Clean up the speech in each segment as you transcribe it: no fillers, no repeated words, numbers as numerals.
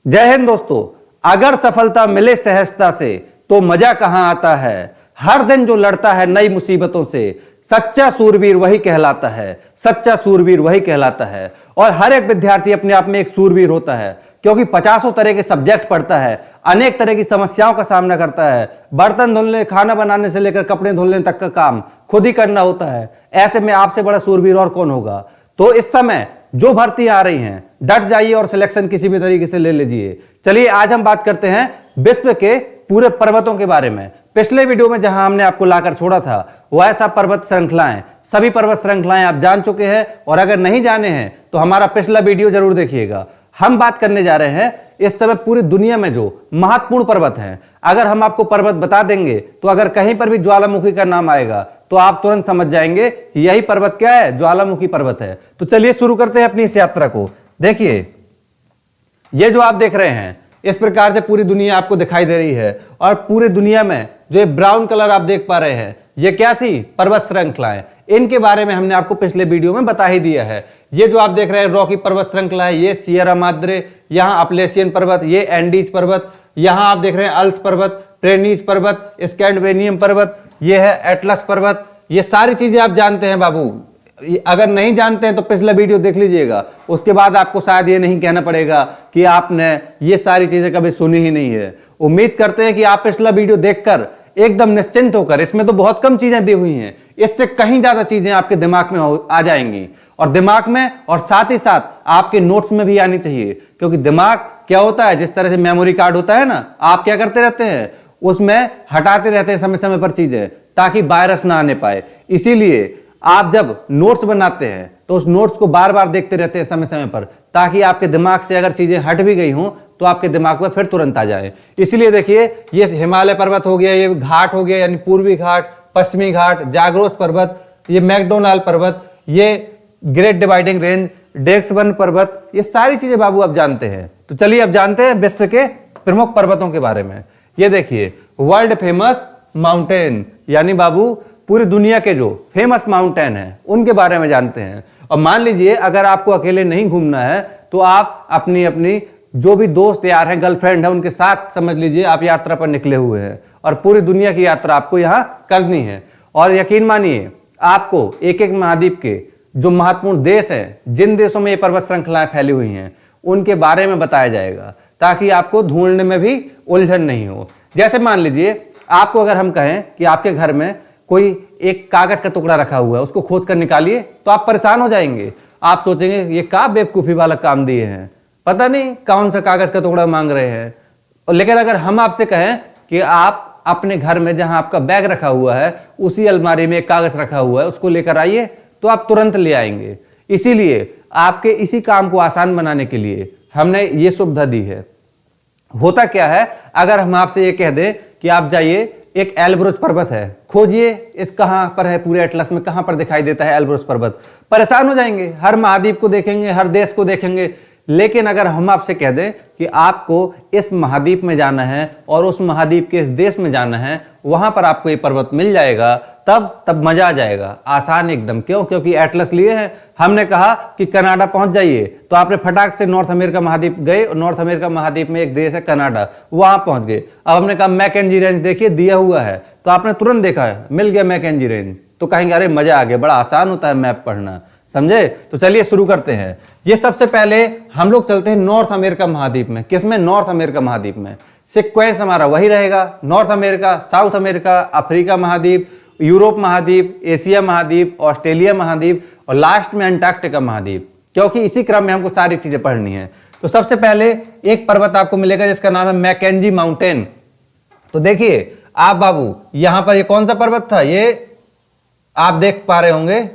जय हिंद दोस्तों। अगर सफलता मिले सहजता से तो मजा कहां आता है। हर दिन जो लड़ता है नई मुसीबतों से, सच्चा सूरवीर वही कहलाता है। सच्चा सूरवीर वही कहलाता है। और हर एक विद्यार्थी अपने आप में एक सूरवीर होता है, क्योंकि 50 तरह के सब्जेक्ट पढ़ता है, अनेक तरह की समस्याओं का सामना करता है। बर्तन धुलने, खाना बनाने से लेकर कपड़े धुलने तक का काम खुद ही करना होता है। ऐसे में आपसे बड़ा सूरवीर और कौन होगा। तो इस समय जो भर्ती आ रही हैं, डट जाइए और सिलेक्शन किसी भी तरीके से ले लीजिए। चलिए आज हम बात करते हैं विश्व के पूरे पर्वतों के बारे में। पिछले वीडियो में जहां हमने आपको लाकर छोड़ा था वह था पर्वत श्रृंखलाएं। सभी पर्वत श्रृंखलाएं आप जान चुके हैं, और अगर नहीं जाने हैं तो हमारा पिछला वीडियो जरूर देखिएगा। हम बात करने जा रहे हैं इस समय पूरी दुनिया में जो महत्वपूर्ण पर्वत हैं। अगर हम आपको पर्वत बता देंगे तो अगर कहीं पर भी ज्वालामुखी का नाम आएगा तो आप तुरंत समझ जाएंगे कि यही पर्वत क्या है, ज्वालामुखी पर्वत है। तो चलिए शुरू करते हैं अपनी इस यात्रा को। देखिए, ये जो आप देख रहे हैं इस प्रकार से पूरी दुनिया आपको दिखाई दे रही है, और पूरी दुनिया में जो ये ब्राउन कलर आप देख पा रहे हैं ये क्या थी, पर्वत श्रृंखलाएं। इनके बारे में हमने आपको पिछले वीडियो में बता ही दिया है। ये जो आप देख रहे हैं रॉकी पर्वत श्रृंखला है, ये सियरा माद्रे, यहाँ अपलेशियन पर्वत, ये एंडीज पर्वत, यहाँ आप देख रहे हैं अल्स पर्वत, ट्रेनीज पर्वत, स्कैंडिनेवियन पर्वत, ये है एटलस पर्वत। ये सारी चीजें आप जानते हैं बाबू। अगर नहीं जानते हैं तो पिछला वीडियो देख लीजिएगा, उसके बाद आपको शायद ये नहीं कहना पड़ेगा कि आपने ये सारी चीजें कभी सुनी ही नहीं है। उम्मीद करते हैं कि आप पिछला वीडियो देखकर एकदम निश्चिंत होकर, इसमें तो बहुत कम चीजें दी हुई हैं, इससे कहीं ज्यादा चीजें आपके दिमाग में आ जाएंगी, और दिमाग में और साथ ही साथ आपके नोट्स में भी आनी चाहिए। क्योंकि दिमाग क्या होता है, जिस तरह से मेमोरी कार्ड होता है ना, आप क्या करते रहते हैं, उसमें हटाते रहते हैं समय समय पर चीजें, ताकि वायरस ना आने पाए। इसीलिए आप जब नोट्स बनाते हैं तो उस नोट्स को बार बार देखते रहते हैं समय समय पर, ताकि आपके दिमाग से अगर चीजें हट भी गई हों तो आपके दिमाग में फिर तुरंत आ जाए। इसीलिए देखिए, ये हिमालय पर्वत हो गया, ये घाट हो गया, यानी पूर्वी घाट, पश्चिमी घाट, जाग्रोस पर्वत, ये मैकडोनाल्ड पर्वत, ये ग्रेट डिवाइडिंग रेंज, डेक्सवन पर्वत, ये सारी चीजें बाबू आप जानते हैं। तो चलिए अब जानते हैं विश्व के प्रमुख पर्वतों के बारे में। ये देखिए, वर्ल्ड फेमस माउंटेन, यानी बाबू पूरी दुनिया के जो फेमस माउंटेन हैं उनके बारे में जानते हैं। और मान लीजिए अगर आपको अकेले नहीं घूमना है तो आप अपनी अपनी जो भी दोस्त यार हैं, गर्लफ्रेंड है, उनके साथ समझ लीजिए आप यात्रा पर निकले हुए हैं, और पूरी दुनिया की यात्रा आपको यहाँ करनी है। और यकीन मानिए, आपको एक एक महाद्वीप के जो महत्वपूर्ण देश हैं, जिन देशों में ये पर्वत श्रृंखलाएं फैली हुई हैं, उनके बारे में बताया जाएगा, ताकि आपको ढूंढने में भी उलझन नहीं हो। जैसे मान लीजिए आपको अगर हम कहें कि आपके घर में कोई एक कागज का टुकड़ा रखा हुआ है, उसको खोद कर निकालिए, तो आप परेशान हो जाएंगे। आप सोचेंगे ये क्या बेवकूफी वाला काम दिए हैं, पता नहीं कौन सा कागज का टुकड़ा मांग रहे हैं। लेकिन अगर हम आपसे कहें कि आप अपने घर में जहां आपका बैग रखा हुआ है उसी अलमारी में एक कागज रखा हुआ है, उसको लेकर आइए, तो आप तुरंत ले आएंगे। इसीलिए आपके इसी काम को आसान बनाने के लिए हमने ये सुविधा दी है। होता क्या है, अगर हम आपसे ये कह दें कि आप जाइए, एक एल्ब्रुज पर्वत है, खोजिए इस कहां पर है, पूरे एटलस में कहां पर दिखाई देता है एल्ब्रुज पर्वत, परेशान हो जाएंगे। हर महाद्वीप को देखेंगे, हर देश को देखेंगे। लेकिन अगर हम आपसे कह दें कि आपको इस महाद्वीप में जाना है और उस महाद्वीप के इस देश में जाना है, वहां पर आपको ये पर्वत मिल जाएगा, तब मजा आ जाएगा। आसान एकदम। क्यों? क्योंकि एटलस लिए हैं। हमने कहा कि कनाडा पहुंच जाइए, तो आपने फटाक से नॉर्थ अमेरिका महाद्वीप गए, और नॉर्थ अमेरिका महाद्वीप में एक देश है कनाडा, वहां पहुंच गए। अब हमने कहा मैकेंजी रेंज देखिए दिया हुआ है, तो आपने तुरंत देखा है, मिल गया मैकेंजी रेंज, तो कहेंगे अरे मजा आ गया, बड़ा आसान होता है मैप पढ़ना, समझे। तो चलिए शुरू करते हैं। ये सबसे पहले हम लोग चलते हैं नॉर्थ अमेरिका महाद्वीप में। किसमें? नॉर्थ अमेरिका महाद्वीप में। सीक्वेंस हमारा वही रहेगा, north America, south America, Africa महाद्वीप, यूरोप महाद्वीप, एशिया महाद्वीप, ऑस्ट्रेलिया महाद्वीप, और लास्ट में अंटार्कटिका महाद्वीप, क्योंकि इसी क्रम में हमको सारी चीजें पढ़नी है। तो सबसे पहले एक पर्वत आपको मिलेगा जिसका नाम है मैकेंजी माउंटेन। तो देखिए आप बाबू, यहां पर ये कौन सा पर्वत था, ये आप देख पा रहे होंगे,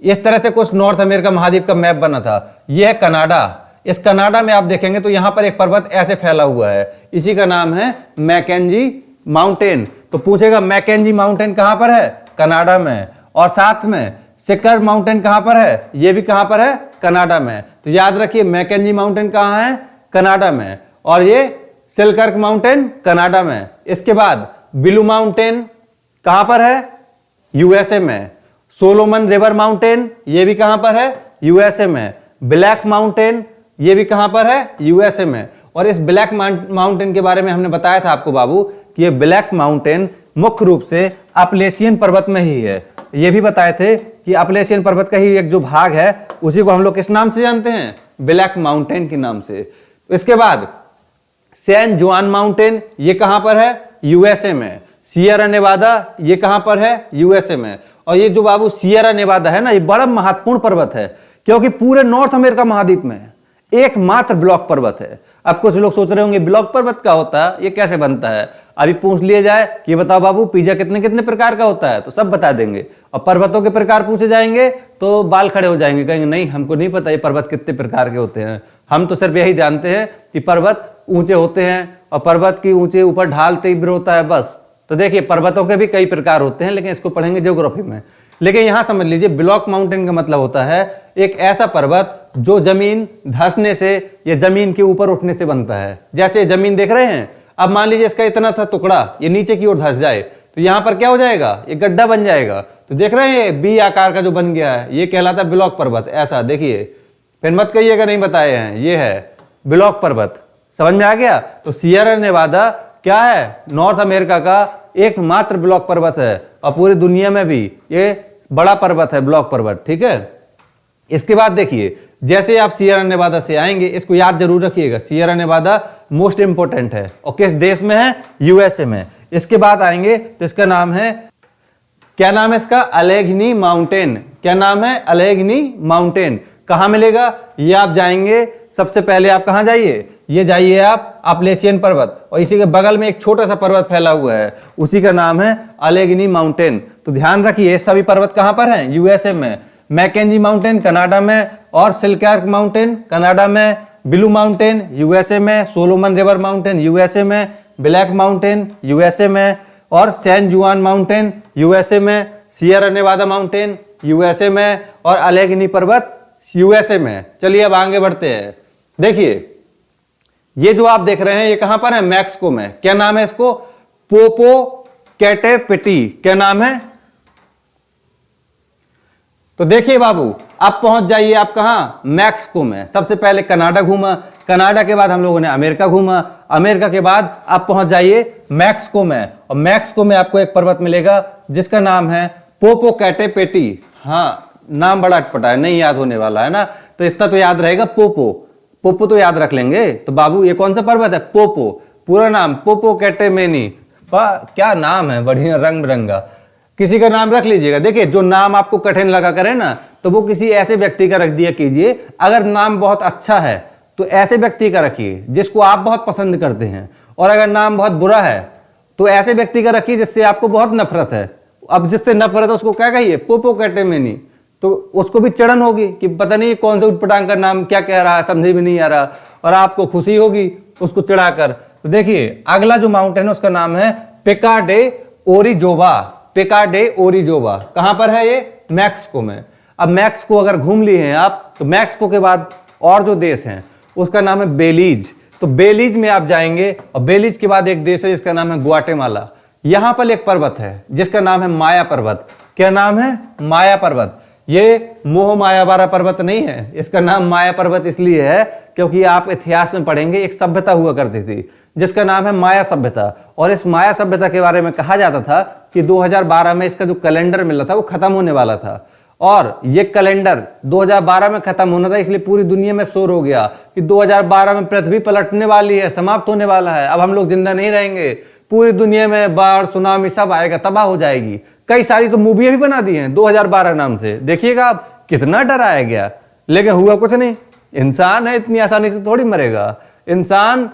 इस तरह से कुछ नॉर्थ अमेरिका महाद्वीप का मैप बना था। यह है कनाडा। इस कनाडा में आप देखेंगे तो यहां पर एक पर्वत ऐसे फैला हुआ है, इसी का नाम है मैकेंजी माउंटेन। तो पूछेगा मैकेंजी माउंटेन कहां पर है? कनाडा में। और साथ में सिकर माउंटेन कहां पर है? ये भी कहां पर है? कनाडा में। तो याद रखिए मैकेंजी माउंटेन कहां है? कनाडा में। और ये सिलकर्क माउंटेन कनाडा में। इसके बाद बिलू माउंटेन कहां पर है? यूएसए में। सोलोमन रिवर माउंटेन, ये भी कहां पर है? यूएसए में। ब्लैक माउंटेन, ये भी कहां पर है? यूएसए में। और इस ब्लैक माउंटेन के बारे में हमने बताया था आपको बाबू कि ये ब्लैक माउंटेन मुख्य रूप से अपलेशियन पर्वत में ही है। ये भी बताए थे कि अपलेशियन पर्वत का ही एक जो भाग है उसी को हम लोग किस नाम से जानते हैं, ब्लैक माउंटेन के नाम से। इसके बाद सैन जुआन माउंटेन, ये कहां पर है, यूएसए में। सियरा नेवादा, ये कहां पर है, यूएसए में। और ये जो बाबू सियरा नेवादा है ना, ये बड़ा महत्वपूर्ण पर्वत है क्योंकि पूरे नॉर्थ अमेरिका महाद्वीप में एकमात्र ब्लॉक पर्वत है। अब कुछ लोग सोच रहे होंगे ब्लॉक पर्वत क्या होता है, ये कैसे बनता है। अभी पूछ लिया जाए कि बताओ बाबू पिज्जा कितने कितने प्रकार का होता है, तो सब बता देंगे। और पर्वतों के प्रकार पूछे जाएंगे तो बाल खड़े हो जाएंगे, कहेंगे नहीं हमको नहीं पता ये पर्वत कितने प्रकार के होते हैं। हम तो सिर्फ यही जानते हैं कि पर्वत ऊंचे होते हैं और पर्वत की ऊंचे ऊपर ढाल तीव्र होता है, बस। तो देखिए पर्वतों के भी कई प्रकार होते हैं, लेकिन इसको पढ़ेंगे ज्योग्राफी में। लेकिन यहां समझ लीजिए ब्लॉक माउंटेन का मतलब होता है एक ऐसा पर्वत जो जमीन धंसने से या जमीन के ऊपर उठने से बनता है। जैसे जमीन देख रहे हैं, अब मान लीजिए इसका इतना सा टुकड़ा ये नीचे की ओर धंस जाए तो यहां पर क्या हो जाएगा, ये गड्ढा बन जाएगा। तो देख रहे हैं बी आकार का जो बन गया है, ये कहलाता है ब्लॉक पर्वत। ऐसा देखिए, फिर मत कहिएगा नहीं बताए हैं, ये है ब्लॉक पर्वत। समझ में आ गया। तो सियरा नेवादा क्या है, नॉर्थ अमेरिका का एकमात्र ब्लॉक पर्वत है और पूरी दुनिया में भी ये बड़ा पर्वत है ब्लॉक पर्वत, ठीक है। इसके बाद देखिए जैसे आप सियरा नेवादा से आएंगे, इसको याद जरूर रखिएगा, सियरा नेवादा मोस्ट इंपोर्टेंट है और किस देश में है, यूएसए में। इसके बाद आएंगे तो इसका नाम है, क्या नाम है इसका, अलेघनी माउंटेन। क्या नाम है, अलेघनी माउंटेन। कहां मिलेगा, ये आप जाएंगे सबसे पहले आप कहां जाइए, ये जाइए आप अपलेशियन पर्वत और इसी के बगल में एक छोटा सा पर्वत फैला हुआ है, उसी का नाम है अलेघनी माउंटेन। तो ध्यान रखिए सभी पर्वत कहां पर हैं, यूएसए में। मैकेंजी माउंटेन कनाडा में और सिल्कर्क माउंटेन कनाडा में, ब्लू माउंटेन यूएसए में, सोलोमन रिवर माउंटेन यूएसए में, ब्लैक माउंटेन यूएसए में और सैन जुआन माउंटेन यूएसए में, सियरा नेवादा माउंटेन यूएसए में और अलेघनी पर्वत यूएसए में। चलिए अब आगे बढ़ते हैं। देखिए ये जो आप देख रहे हैं ये कहां पर है, मैक्सिको में। क्या नाम है इसको, पोपोकेटेपेटी। क्या नाम है, तो देखिए बाबू अब पहुंच जाइए आप कहां, मैक्सिको में। सबसे पहले कनाडा घूमा, कनाडा के बाद हम लोगों ने अमेरिका घूमा, अमेरिका के बाद आप पहुंच जाइए मैक्सिको में। और मैक्सिको में आपको एक पर्वत मिलेगा जिसका नाम है पोपोकेटेपेटी। हाँ नाम बड़ा अटपटा है, नहीं याद होने वाला है ना, तो इतना तो याद रहेगा, पोपो। पोपो तो याद रख लेंगे। तो बाबू ये कौन सा पर्वत है, पोपो। पूरा नाम पोपोकेटेमेनी। क्या नाम है, बढ़िया रंग बिरंगा। किसी का नाम रख लीजिएगा। देखिए जो नाम आपको कठिन लगा करे ना, तो वो किसी ऐसे व्यक्ति का रख दिया कीजिए। अगर नाम बहुत अच्छा है तो ऐसे व्यक्ति का रखिए जिसको आप बहुत पसंद करते हैं, और अगर नाम बहुत बुरा है तो ऐसे व्यक्ति का रखिए जिससे आपको बहुत नफरत है। अब जिससे नफरत है उसको क्या कहिए, पोपोकेटेमेनी। तो उसको भी चिड़न होगी कि पता नहीं कौन से उटपटांग का नाम क्या कह रहा है, समझ में नहीं आ रहा, और आपको खुशी होगी उसको चिढ़ाकर। तो देखिए अगला जो माउंटेन है उसका नाम है पिका डे ओरिजोवा। पिका डे ओरिजोवा कहां पर है, ये मैक्सिको में। अब मैक्सिको अगर घूम लिए हैं आप, तो मैक्सिको के बाद और जो देश है उसका नाम है बेलीज। तो बेलीज में आप जाएंगे और बेलीज के बाद एक देश है जिसका नाम है ग्वाटेमाला। यहां पर एक पर्वत है जिसका नाम है माया पर्वत। क्या नाम है, माया पर्वत। ये मोह माया वाला पर्वत नहीं है, इसका नाम माया पर्वत इसलिए है क्योंकि आप इतिहास में पढ़ेंगे एक सभ्यता हुआ करती थी जिसका नाम है माया सभ्यता। और इस माया सभ्यता के बारे में कहा जाता था कि 2012 में इसका जो कैलेंडर मिला था वो खत्म होने वाला था, और ये कैलेंडर 2012 में खत्म होना था, इसलिए पूरी दुनिया में शोर हो गया कि 2012 में पृथ्वी पलटने वाली है, समाप्त होने वाला है, अब हम लोग जिंदा नहीं रहेंगे, पूरी दुनिया में बाढ़ सुनामी सब आएगा, तबाह हो जाएगी। कई सारी तो मूवियां भी बना दी हैं 2012 नाम से। देखिएगा आप कितना डराया गया, लेकिन हुआ कुछ नहीं। इंसान है, इतनी आसानी से थोड़ी मरेगा, इंसान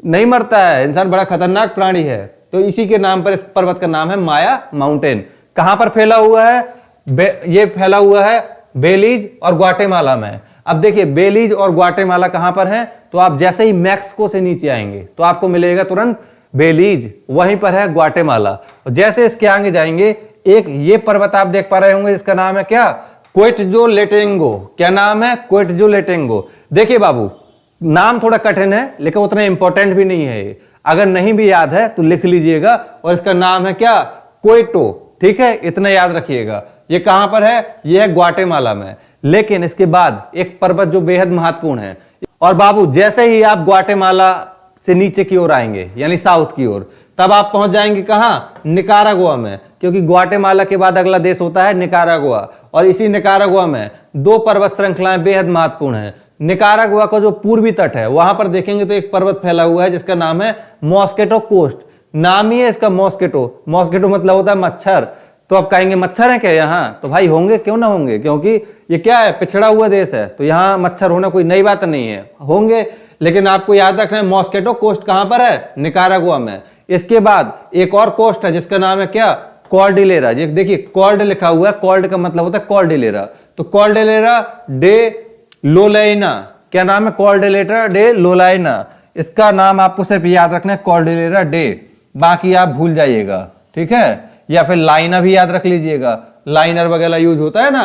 नहीं मरता है, इंसान बड़ा खतरनाक प्राणी है। तो इसी के नाम पर इस पर्वत का नाम है माया माउंटेन। कहां पर फैला हुआ है, ये फैला हुआ है बेलीज और ग्वाटेमाला में। अब देखिए बेलीज और ग्वाटेमाला कहां पर है, तो आप जैसे ही मैक्सिको से नीचे आएंगे तो आपको मिलेगा तुरंत बेलीज, वहीं पर है ग्वाटेमाला। और जैसे इसके आगे जाएंगे एक ये पर्वत आप देख पा रहे होंगे जिसका नाम है क्या, क्वेटजोलेटेंगो। क्या नाम है, क्वेटजोलेटेंगो। देखिए बाबू नाम थोड़ा कठिन है लेकिन उतना इंपॉर्टेंट भी नहीं है, अगर नहीं भी याद है तो लिख लीजिएगा। और इसका नाम है क्या, क्वेटो। ठीक है, इतना याद रखिएगा। ये कहां पर है, ये है ग्वाटेमाला में। लेकिन इसके बाद एक पर्वत जो बेहद महत्वपूर्ण है और बाबू जैसे ही आप ग्वाटेमाला से नीचे की ओर आएंगे यानी साउथ की ओर, तब आप पहुंच जाएंगे कहां? निकारागुआ में, क्योंकि ग्वाटेमाला के बाद अगला देश होता है निकारागुआ। और इसी निकारागुआ में दो पर्वत श्रृंखलाएं बेहद महत्वपूर्ण हैं। निकारागुआ का जो पूर्वी तट है वहां पर देखेंगे तो एक पर्वत फैला हुआ है जिसका नाम है मॉस्केटो कोस्ट। नाम ही है इसका मॉस्केटो। मॉस्केटो मतलब होता है मच्छर। तो आप कहेंगे मच्छर है क्या यहाँ? तो भाई होंगे, क्यों ना होंगे, क्योंकि ये क्या है, पिछड़ा हुआ देश है, तो यहाँ मच्छर होना कोई नई बात नहीं है, होंगे। लेकिन आपको याद रखना है मॉस्केटो कोस्ट कहां पर है? निकारागुआ में। इसके बाद एक और कोस्ट है जिसका नाम है क्या? कॉर्डिलेरा। ये देखिए कॉर्ड लिखा हुआ है, कॉर्ड का मतलब होता है कॉर्डिलेरा। तो कॉर्डिलेरा डे लोलाइना, क्या नाम है? Cordillera de Lolaina. इसका नाम आपको सिर्फ याद रखना है कॉर्डिलेरा डे, बाकी आप भूल जाइएगा, ठीक है? या फिर लाइना भी याद रख लीजिएगा, लाइनर वगैरह यूज होता है ना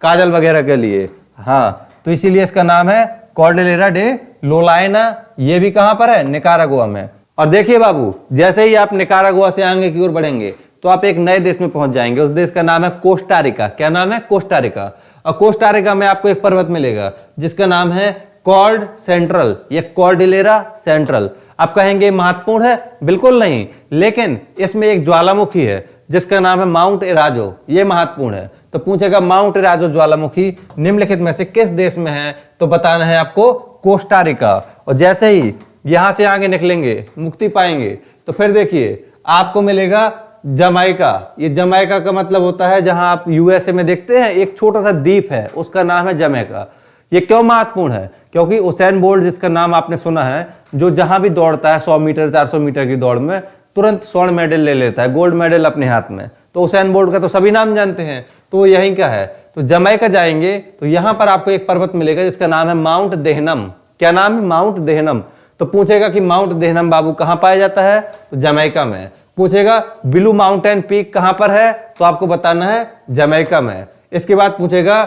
काजल वगैरह के लिए, हाँ, तो इसीलिए इसका नाम है कॉर्डिलेरा डे लोलाइना। ये भी कहां पर है? निकारागुआ में। और देखिए बाबू, जैसे ही आप निकारागुआ से आगे की ओर बढ़ेंगे तो आप एक नए देश में पहुंच जाएंगे। उस देश का नाम है कोस्टारिका। क्या नाम है? कोस्टारिका। और कोस्टारिका में आपको एक पर्वत मिलेगा जिसका नाम है कॉर्ड सेंट्रल, ये कॉर्डिलेरा सेंट्रल। आप कहेंगे महत्वपूर्ण है? बिल्कुल नहीं, लेकिन इसमें एक ज्वालामुखी है जिसका नाम है माउंट एराजो, ये महत्वपूर्ण है। तो पूछेगा माउंट एराजो ज्वालामुखी निम्नलिखित में से किस देश में है? तो बताना है आपको कोस्टारिका। और जैसे ही यहां से आगे निकलेंगे, मुक्ति पाएंगे, तो फिर देखिए आपको मिलेगा जमाइका। ये जमाइका का मतलब होता है, जहां आप यूएसए में देखते हैं एक छोटा सा द्वीप है, उसका नाम है जमैका। ये क्यों महत्वपूर्ण है? क्योंकि उसेन बोल्ट जिसका नाम आपने सुना है, जो जहां भी दौड़ता है 100 मीटर 400 मीटर की दौड़ में तुरंत स्वर्ण मेडल ले लेता है, गोल्ड मेडल अपने हाथ में। तो उसेन बोल्ट का तो सभी नाम जानते हैं, तो वो यहीं का है। तो जमैका जाएंगे तो यहां पर आपको एक पर्वत मिलेगा जिसका नाम है माउंट देहनम। क्या नाम है? माउंट देहनम। तो पूछेगा कि माउंट देहनम बाबू कहां पाया जाता है? तो जमैका में। पूछेगा ब्लू माउंटेन पीक कहां पर है? तो आपको बताना है जमैका में। इसके बाद पूछेगा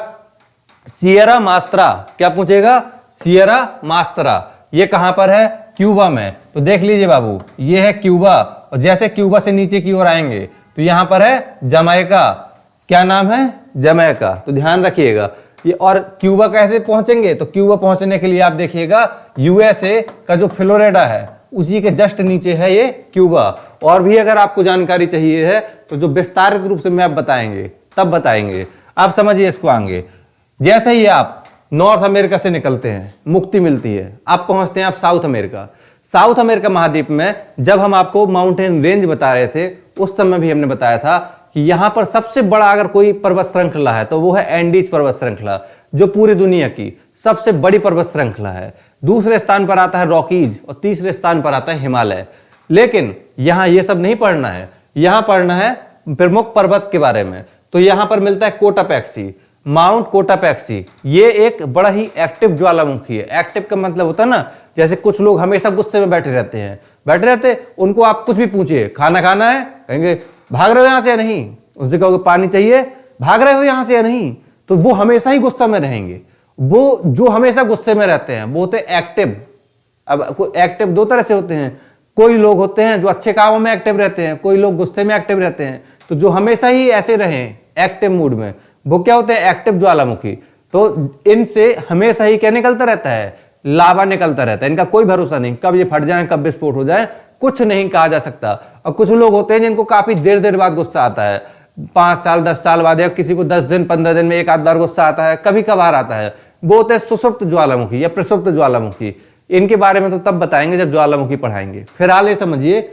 सियरा मास्त्रा। क्या पूछेगा? सियरा मास्त्रा, ये कहां पर है? क्यूबा में। तो देख लीजिए बाबू, ये है क्यूबा। और जैसे क्यूबा से नीचे की ओर आएंगे तो यहां पर है जमैका। क्या नाम है? जमैका। तो ध्यान रखिएगा ये। और क्यूबा कैसे पहुंचेंगे? तो क्यूबा पहुंचने के लिए आप देखिएगा यूएसए का जो फ्लोरिडा है उसी के जस्ट नीचे है ये क्यूबा। और भी अगर आपको जानकारी चाहिए है तो जो विस्तारित रूप से मैप बताएंगे तब बताएंगे। आप समझिए इसको आगे। जैसे ही आप नॉर्थ अमेरिका से निकलते हैं, मुक्ति मिलती है, आप पहुंचते हैं आप साउथ अमेरिका। साउथ अमेरिका महाद्वीप में जब हम आपको माउंटेन रेंज बता रहे थे उस समय भी हमने बताया था कि यहां पर सबसे बड़ा अगर कोई पर्वत श्रृंखला है तो वो है एंडीज पर्वत श्रृंखला, जो पूरी दुनिया की सबसे बड़ी पर्वत श्रृंखला है। दूसरे स्थान पर आता है रॉकीज और तीसरे स्थान पर आता है हिमालय। लेकिन यहां ये सब नहीं पढ़ना है, यहां पढ़ना है प्रमुख पर्वत के बारे में। तो यहां पर मिलता है कोटापैक्सी, माउंट कोटापैक्सी। ये एक बड़ा ही एक्टिव ज्वालामुखी है। एक्टिव का मतलब होता है ना, जैसे कुछ लोग हमेशा गुस्से में बैठे रहते, उनको आप कुछ भी पूछिए, खाना खाना है, कहेंगे भाग रहे हो यहां से या नहीं। उससे कहोगे पानी चाहिए, भाग रहे हो यहां से या नहीं। तो वो हमेशा ही गुस्सा में रहेंगे। वो जो हमेशा गुस्से में रहते हैं वो होते हैं एक्टिव। अब एक्टिव दो तरह से होते हैं। कोई लोग होते हैं जो अच्छे कामों में एक्टिव रहते हैं, कोई लोग गुस्से में एक्टिव रहते हैं। तो जो हमेशा ही ऐसे रहें एक्टिव मूड में, वो क्या होते हैं? एक्टिव ज्वालामुखी। तो इनसे हमेशा ही क्या निकलता रहता है? लावा निकलता रहता है। इनका कोई भरोसा नहीं, कब ये फट जाए, कब विस्फोट हो जाए, कुछ नहीं कहा जा सकता। और कुछ लोग होते हैं जिनको काफी देर देर बाद गुस्सा आता है, 5 साल 10 साल बाद, या किसी को 10 दिन 15 दिन में एक आध बार गुस्सा आता है, कभी कभार आता है। वो होते हैं सुषुप्त ज्वालामुखी या प्रसुप्त ज्वालामुखी। इनके बारे में तो तब बताएंगे जब ज्वालामुखी पढ़ाएंगे। फिलहाल ये समझिए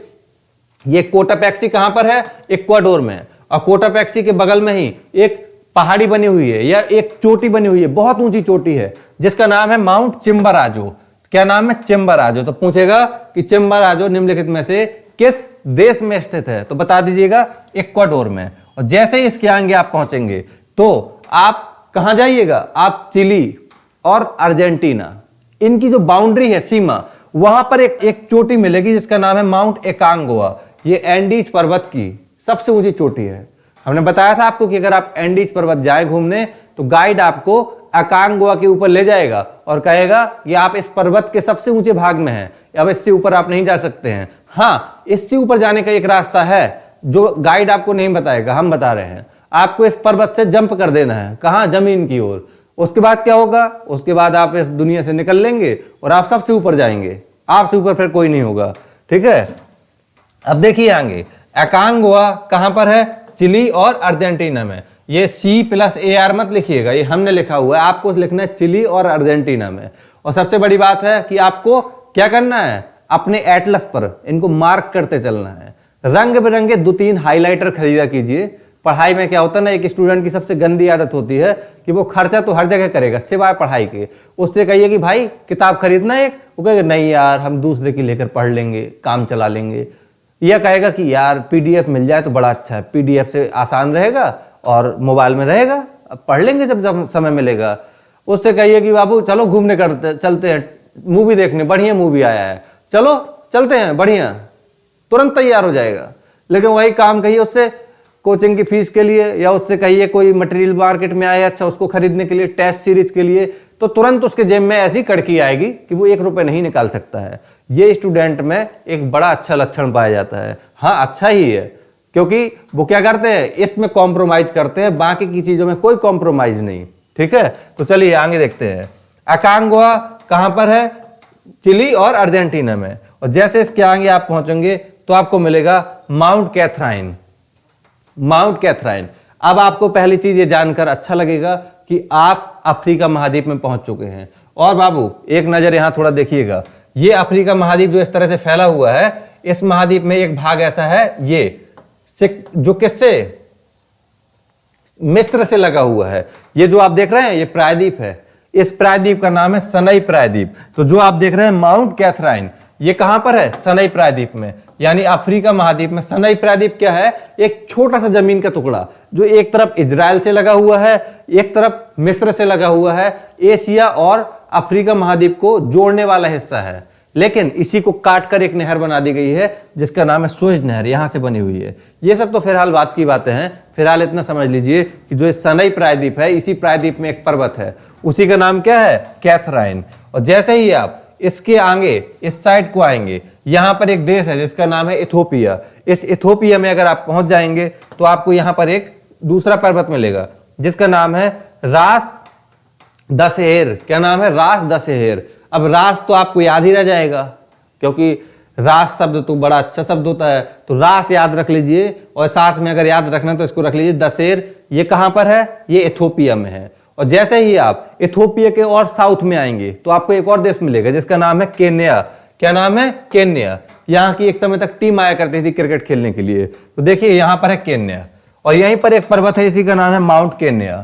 ये कोटापैक्सी कहां पर है? इक्वाडोर में। और कोटापैक्सी के बगल में ही एक पहाड़ी बनी हुई है या एक चोटी बनी हुई है, बहुत ऊंची चोटी है, जिसका नाम है माउंट चिम्बराजो। क्या नाम है? चिम्बराजो। तो पूछेगा कि चिम्बराजो निम्नलिखित में से किस देश में स्थित है? तो बता दीजिएगा इक्वाडोर में। और जैसे ही इसके आगे आप पहुंचेंगे तो आप कहां जाइएगा? आप चिली और अर्जेंटीना, इनकी जो बाउंड्री है, सीमा, वहां पर एक चोटी मिलेगी जिसका नाम है माउंट एकांगुआ। ये एंडीज पर्वत की सबसे ऊंची चोटी है। हमने बताया था आपको कि अगर आप एंडीज पर्वत जाए घूमने तो गाइड आपको अकांगुआ के ऊपर ले जाएगा और कहेगा कि आप इस पर्वत के सबसे ऊंचे भाग में हैं, अब इससे ऊपर आप नहीं जा सकते हैं। हाँ, इससे ऊपर जाने का एक रास्ता है जो गाइड आपको नहीं बताएगा, हम बता रहे हैं। आपको इस पर्वत से जंप कर देना है। कहां? जमीन की ओर। उसके बाद क्या होगा, उसके बाद आप इस दुनिया से निकल लेंगे और आप सबसे ऊपर जाएंगे, आपसे ऊपर फिर कोई नहीं होगा। ठीक है, अब देखिए आगे, अकांगुआ कहां पर है, चिली और अर्जेंटीना में। ये C+AR मत लिखिएगा, ये हमने लिखा हुआ है, आपको लिखना है चिली और अर्जेंटीना में। और सबसे बड़ी बात है कि आपको क्या करना है, अपने एटलस पर इनको मार्क करते चलना है। रंग बिरंगे 2-3 हाइलाइटर खरीदा कीजिए। पढ़ाई में क्या होता है ना, एक स्टूडेंट की सबसे गंदी आदत होती है कि वो खर्चा तो हर जगह करेगा सिवाय पढ़ाई के। उससे कहिए कि भाई किताब खरीदना है, वो कहेगा नहीं यार हम दूसरे की लेकर पढ़ लेंगे, काम चला लेंगे। यह कहेगा कि यार PDF मिल जाए तो बड़ा अच्छा है, PDF से आसान रहेगा और मोबाइल में रहेगा, अब पढ़ लेंगे जब समय मिलेगा। उससे कहिए कि बाबू चलो घूमने चलते हैं, मूवी देखने, बढ़िया मूवी आया है, चलो चलते हैं, बढ़िया, तुरंत तैयार हो जाएगा। लेकिन वही काम कहिए उससे कोचिंग की फीस के लिए, या उससे कहिए कोई मटेरियल मार्केट में आया अच्छा उसको खरीदने के लिए, टेस्ट सीरीज के लिए, तो तुरंत उसके जेब में ऐसी कड़की आएगी कि वो 1 रुपए नहीं निकाल सकता है। ये स्टूडेंट में एक बड़ा अच्छा लक्षण पाया जाता है। हाँ अच्छा ही है, क्योंकि वो क्या करते हैं, इसमें कॉम्प्रोमाइज करते हैं, बाकी की चीजों में कोई कॉम्प्रोमाइज नहीं। ठीक है, तो चलिए आगे देखते हैं। अकांगुआ कहां पर है, चिली और अर्जेंटीना में। और जैसे इसके आगे आप पहुंचेंगे तो आपको मिलेगा माउंट कैथराइन। Mount Catherine. अब आपको पहली चीज ये जानकर अच्छा लगेगा कि आप अफ्रीका महाद्वीप में पहुंच चुके हैं। और बाबू एक नजर यहां थोड़ा देखिएगा, ये अफ्रीका महाद्वीप जो इस तरह से फैला हुआ है, इस महाद्वीप में एक भाग ऐसा है ये जो किससे, मिस्र से लगा हुआ है। ये जो आप देख रहे हैं ये प्रायद्वीप है, इस प्रायद्वीप का नाम है सनई प्रायद्वीप। तो जो आप देख रहे हैं माउंट कैथराइन, ये कहां पर है, सनई प्रायद्वीप में, यानी अफ्रीका महाद्वीप में। सनई प्रायद्वीप क्या है, एक छोटा सा जमीन का टुकड़ा जो एक तरफ इजराइल से लगा हुआ है, एक तरफ मिस्र से लगा हुआ है। एशिया और अफ्रीका महाद्वीप को जोड़ने वाला हिस्सा है, लेकिन इसी को काटकर एक नहर बना दी गई है जिसका नाम है सुएज नहर, यहां से बनी हुई है। ये सब तो फिलहाल बात की बातें हैं। फिलहाल इतना समझ लीजिए कि जो सनई प्रायद्वीप है, इसी प्रायद्वीप में एक पर्वत है, उसी का नाम क्या है, कैथराइन। और जैसे ही आप इसके आगे इस साइड को आएंगे, यहां पर एक देश है जिसका नाम है इथोपिया। इस इथोपिया में अगर आप पहुंच जाएंगे तो आपको यहां पर एक दूसरा पर्वत मिलेगा जिसका नाम है रास दसेर। क्या नाम है, रास दसेर। अब रास तो आपको याद ही रह जाएगा, क्योंकि रास शब्द तो बड़ा अच्छा शब्द होता है, तो रास याद रख लीजिए। और साथ में अगर याद रखना तो इसको रख लीजिए दसेर। ये कहां पर है, ये इथोपिया में है। और जैसे ही आप इथोपिया के और साउथ में आएंगे तो आपको एक और देश मिलेगा जिसका नाम है केन्या। क्या नाम है, केन्या। यहाँ की एक समय तक टीम आया करती थी क्रिकेट खेलने के लिए। तो देखिए यहाँ पर है केन्या, और यहीं पर एक पर्वत है, इसी का नाम है माउंट केन्या।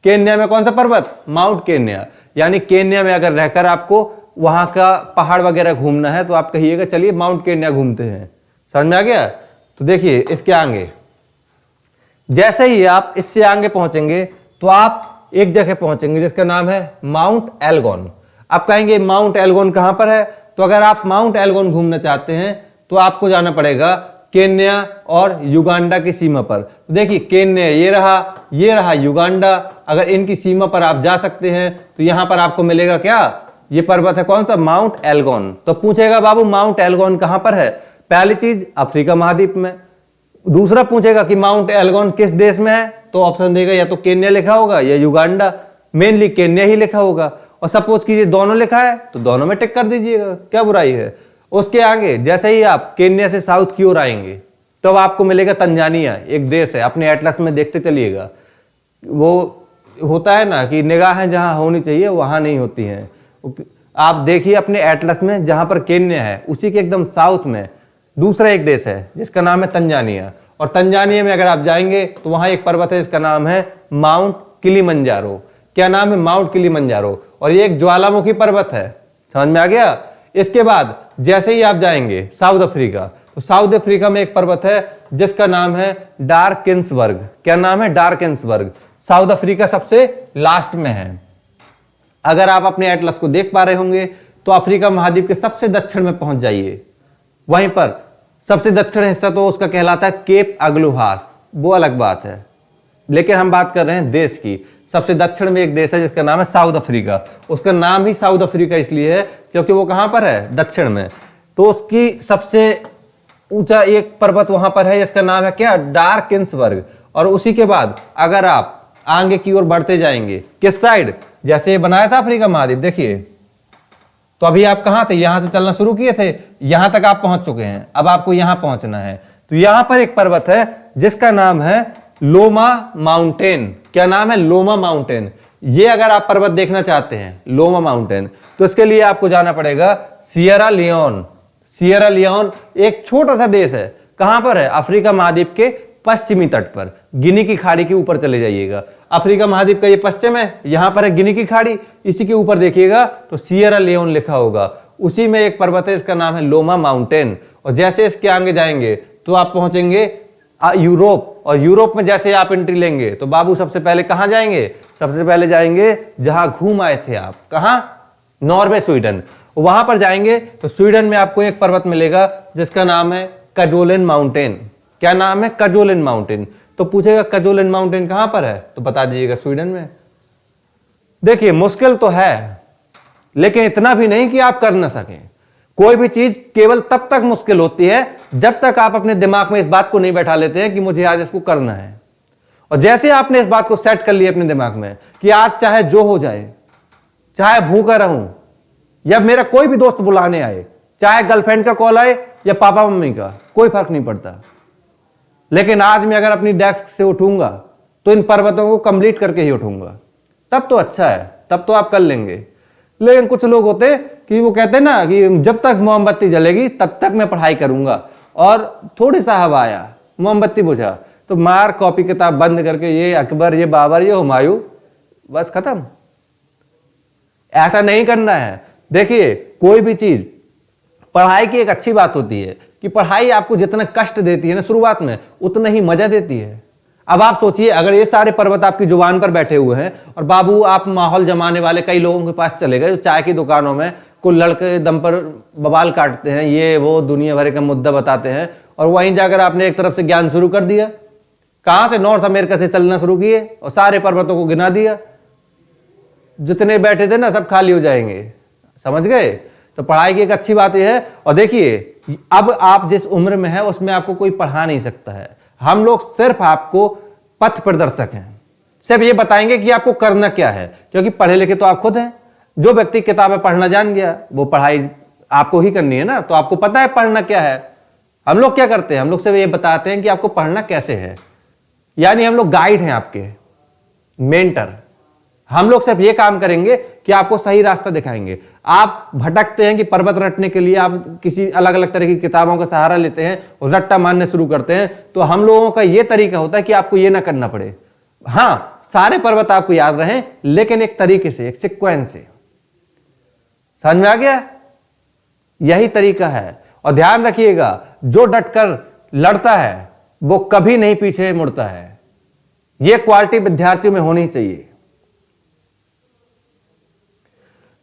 केन्या में कौन सा पर्वत, माउंट केन्या। यानी केन्या में अगर रहकर आपको वहां का पहाड़ वगैरह घूमना है तो आप कहिएगा चलिए माउंट केन्या घूमते हैं। समझ में आ गया। तो देखिए इसके आगे, जैसे ही आप इससे आगे पहुंचेंगे तो आप एक जगह पहुंचेंगे जिसका नाम है माउंट एल्गोन। आप कहेंगे माउंट एल्गोन कहां पर है, तो अगर आप माउंट एल्गोन घूमना चाहते हैं तो आपको जाना पड़ेगा केन्या और युगांडा की सीमा पर। देखिए केन्या ये रहा युगांडा। अगर इनकी सीमा पर आप जा सकते हैं तो यहां पर आपको मिलेगा क्या, ये पर्वत है कौन सा, माउंट एल्गोन। तो पूछेगा बाबू माउंट एल्गोन कहां पर है, पहली चीज अफ्रीका महाद्वीप में। दूसरा पूछेगा कि माउंट एल्गोन किस देश में है, तो ऑप्शन देगा या तो केन्या लिखा होगा या युगांडा, मेनली केन्या ही लिखा होगा। और सपोज कीजिए दोनों लिखा है तो दोनों में टिक कर दीजिएगा, क्या बुराई है। उसके आगे जैसे ही आप केन्या से साउथ की ओर आएंगे तो अब आपको मिलेगा तंजानिया, एक देश है, अपने एटलस में देखते चलिएगा। वो होता है ना कि निगाहें जहां होनी चाहिए वहां नहीं होती हैं। आप देखिए अपने एटलस में, जहां पर केन्या है उसी के एकदम साउथ में दूसरा एक देश है जिसका नाम है तंजानिया। और तंजानिया में अगर आप जाएंगे तो वहां एक पर्वत है जिसका नाम है माउंट किलिमंजारो। क्या नाम है, माउंट किलिमंजारो। और ये एक ज्वालामुखी पर्वत है। समझ में आ गया। इसके बाद जैसे ही आप जाएंगे साउथ अफ्रीका, तो साउथ अफ्रीका में एक पर्वत है जिसका नाम है डार्किंसबर्ग। क्या नाम है, डार्किंसबर्ग। साउथ अफ्रीका सबसे लास्ट में है। अगर आप अपने एटलस को देख पा रहे होंगे तो अफ्रीका महाद्वीप के सबसे दक्षिण में पहुंच जाइए। वहीं पर सबसे दक्षिण हिस्सा तो उसका कहलाता है केप अग्लुहास, वो अलग बात है, लेकिन हम बात कर रहे हैं देश की। सबसे दक्षिण में एक देश है जिसका नाम है साउथ अफ्रीका। उसका नाम ही साउथ अफ्रीका इसलिए है क्योंकि वो कहां पर है, दक्षिण में। तो उसकी सबसे ऊंचा एक पर्वत वहां पर है जिसका नाम है क्या, डार्किंसबर्ग। और उसी के बाद अगर आप आगे की ओर बढ़ते जाएंगे। किस साइड? जैसे ये बनाया था अफ्रीका महाद्वीप, देखिए, तो अभी आप कहां थे? यहां से चलना शुरू किए थे, यहां तक आप पहुंच चुके हैं, अब आपको यहां पहुंचना है। तो यहां पर एक पर्वत है जिसका नाम है लोमा माउंटेन। क्या नाम है? लोमा माउंटेन। ये अगर आप पर्वत देखना चाहते हैं, लोमा माउंटेन, तो इसके लिए आपको जाना पड़ेगा सियरा लियोन। सियरा लियोन एक छोटा सा देश है, कहां पर है? अफ्रीका महाद्वीप के पश्चिमी तट पर, गिनी की खाड़ी के ऊपर चले जाइएगा। अफ्रीका महाद्वीप का ये पश्चिम है, यहां पर है गिनी की खाड़ी, इसी के ऊपर देखिएगा तो सियरा लियोन लिखा होगा, उसी में एक पर्वत है, इसका नाम है लोमा माउंटेन। और जैसे इसके आगे जाएंगे तो आप पहुंचेंगे यूरोप, और यूरोप में जैसे आप एंट्री लेंगे तो बाबू सबसे पहले कहां जाएंगे? सबसे पहले जाएंगे जहां घूम आए थे आप, कहां? Norway, Sweden. वहां पर जाएंगे तो स्वीडन में आपको एक पर्वत मिलेगा जिसका नाम है कजोलिन माउंटेन। क्या नाम है? कजोलिन माउंटेन। तो पूछेगा कजोलिन माउंटेन कहां पर है, तो बता दीजिएगा स्वीडन में। देखिए मुश्किल तो है, लेकिन इतना भी नहीं कि आप कर ना सकें। कोई भी चीज केवल तब तक मुश्किल होती है जब तक आप अपने दिमाग में इस बात को नहीं बैठा लेते हैं कि मुझे आज इसको करना है। और जैसे आपने इस बात को सेट कर लिया अपने दिमाग में कि आज चाहे जो हो जाए, चाहे भूखा रहूं या मेरा कोई भी दोस्त बुलाने आए, चाहे गर्लफ्रेंड का कॉल आए या पापा मम्मी का, कोई फर्क नहीं पड़ता, लेकिन आज मैं अगर अपनी डेस्क से उठूंगा तो इन पर्वतों को कंप्लीट करके ही उठूंगा, तब तो अच्छा है, तब तो आप कर लेंगे। लेकिन कुछ लोग होते कि वो कहते हैं ना कि जब तक मोमबत्ती जलेगी तब तक मैं पढ़ाई करूंगा, और थोड़ी सा हवा आया, मोमबत्ती बुझा, तो मार कॉपी किताब बंद करके ये अकबर, ये बाबर, ये हुमायूं, बस खत्म। ऐसा नहीं करना है। देखिए कोई भी चीज, पढ़ाई की एक अच्छी बात होती है कि पढ़ाई आपको जितना कष्ट देती है ना शुरुआत में, उतना ही मजा देती है। अब आप सोचिए, अगर ये सारे पर्वत आपकी जुबान पर बैठे हुए हैं और बाबू आप माहौल जमाने वाले कई लोगों के पास चले गए जो चाय की दुकानों में कुछ लड़के दम पर बवाल काटते हैं, ये वो दुनिया भर का मुद्दा बताते हैं, और वहीं जाकर आपने एक तरफ से ज्ञान शुरू कर दिया, कहां से? नॉर्थ अमेरिका से चलना शुरू किए और सारे पर्वतों को गिना दिया, जितने बैठे थे ना सब खाली हो जाएंगे। समझ गए? तो पढ़ाई की एक अच्छी बात यह है। और देखिए अब आप जिस उम्र में है उसमें आपको कोई पढ़ा नहीं सकता है, हम लोग सिर्फ आपको पथ प्रदर्शक हैं, सिर्फ ये बताएंगे कि आपको करना क्या है, क्योंकि पढ़े लिखे तो आप खुद हैं। जो व्यक्ति किताबें पढ़ना जान गया वो पढ़ाई आपको ही करनी है ना, तो आपको पता है पढ़ना क्या है। हम लोग क्या करते हैं? हम लोग सिर्फ ये बताते हैं कि आपको पढ़ना कैसे है, यानी हम लोग गाइड हैं, आपके मेंटर। हम लोग सिर्फ ये काम करेंगे कि आपको सही रास्ता दिखाएंगे। आप भटकते हैं कि पर्वत रटने के लिए आप किसी अलग अलग तरह की किताबों का सहारा लेते हैं और रट्टा मारने शुरू करते हैं, तो हम लोगों का ये तरीका होता है कि आपको ये ना करना पड़े। हां, सारे पर्वत आपको याद रहें, लेकिन एक तरीके से, एक सीक्वेंस से। समझ में आ गया? यही तरीका है। और ध्यान रखिएगा, जो डटकर लड़ता है वो कभी नहीं पीछे मुड़ता है। यह क्वालिटी विद्यार्थियों में होनी चाहिए।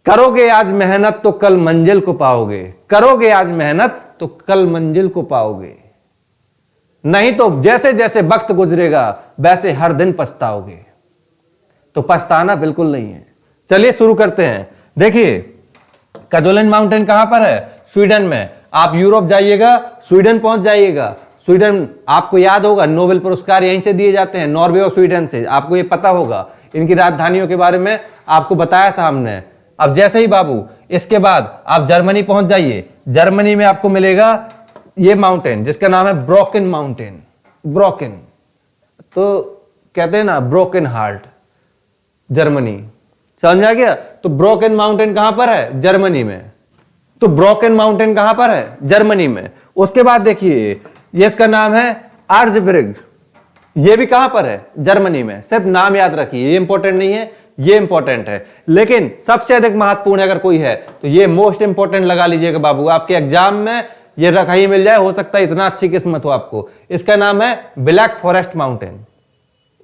करोगे आज मेहनत तो कल मंजिल को पाओगे, करोगे आज मेहनत तो कल मंजिल को पाओगे, नहीं तो जैसे जैसे वक्त गुजरेगा वैसे हर दिन पछताओगे। तो पछताना बिल्कुल नहीं है। चलिए शुरू करते हैं। देखिए कजोलिन माउंटेन कहां पर है? स्वीडन में। आप यूरोप जाइएगा, स्वीडन पहुंच जाइएगा। स्वीडन आपको याद होगा नोबेल पुरस्कार यहीं से दिए जाते हैं, नॉर्वे और स्वीडन से। आपको ये पता होगा, इनकी राजधानियों के बारे में आपको बताया था हमने। अब जैसे ही बाबू इसके बाद आप जर्मनी पहुंच जाइए, जर्मनी में आपको मिलेगा ये माउंटेन जिसका नाम है ब्रोकन माउंटेन। ब्रोकन तो कहते हैं ना ब्रोकन हार्ट, जर्मनी। समझ आ गया? तो ब्रोकन माउंटेन कहां पर है? जर्मनी में। तो ब्रोकन माउंटेन कहां पर है? जर्मनी में। उसके बाद देखिए ये इसका नाम है आर्जब्रिग। ये भी कहां पर है? जर्मनी में। सिर्फ नाम याद रखिए, ये इंपॉर्टेंट नहीं है, ये इंपॉर्टेंट है, लेकिन सबसे अधिक महत्वपूर्ण अगर कोई है तो ये मोस्ट इंपॉर्टेंट लगा लीजिएगा बाबू। आपके एग्जाम में ये रखा ही मिल जाए, हो सकता है इतना अच्छी किस्मत हो आपको। इसका नाम है ब्लैक फॉरेस्ट माउंटेन।